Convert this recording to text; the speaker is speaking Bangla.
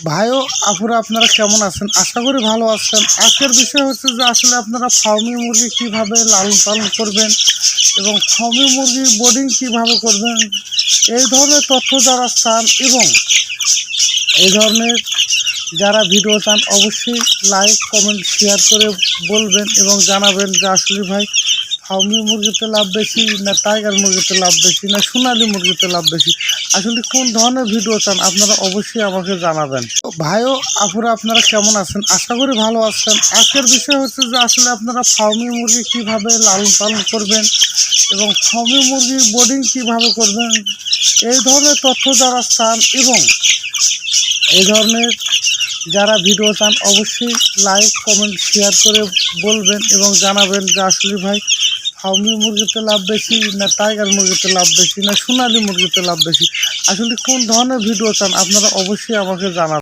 ভাই ও আপুরা আপনারা কেমন আছেন? আশা করি ভালো আছেন। আজকের বিষয় হচ্ছে যে আসলে আপনারা ফার্মি মুরগি কিভাবে লালন পালন করবেন এবং ফার্মি মুরগির বোর্ডিং কিভাবে করবেন, এই ধরনের তথ্য যারা চান এবং এই ধরনের যারা ভিডিও চান অবশ্যই লাইক কমেন্ট শেয়ার করে বলবেন এবং জানাবেন যে আসলে ভাই ফার্মি মুরগিতে লাভ বেশি না টাইগার মুরগিতে লাভ বেশি না সোনালী মুরগিতে লাভ বেশি, আসলে কোন ধরনের ভিডিও চান আপনারা অবশ্যই আমাকে জানাবেন। ভাই ও আপুরা আপনারা কেমন আছেন? আশা করি ভালো আছেন। আজকের বিষয় হচ্ছে যে আসলে আপনারা ফার্মি মুরগি কিভাবে লালন পালন করবেন এবং ফার্মি মুরগির বোর্ডিং কিভাবে করবেন, এই ধরনের তথ্য যারা চান এবং এই ধরনের যারা ভিডিও চান অবশ্যই লাইক কমেন্ট শেয়ার করে বলবেন এবং জানাবেন যে আসলে ভাই ফার্মি মুরগিতে লাভ বেশি না টাইগার মুরগিতে লাভ বেশি না সোনালী মুরগিতে লাভ বেশি, আসলে কোন ধরনের ভিডিও চান আপনারা অবশ্যই আমাকে জানাবেন।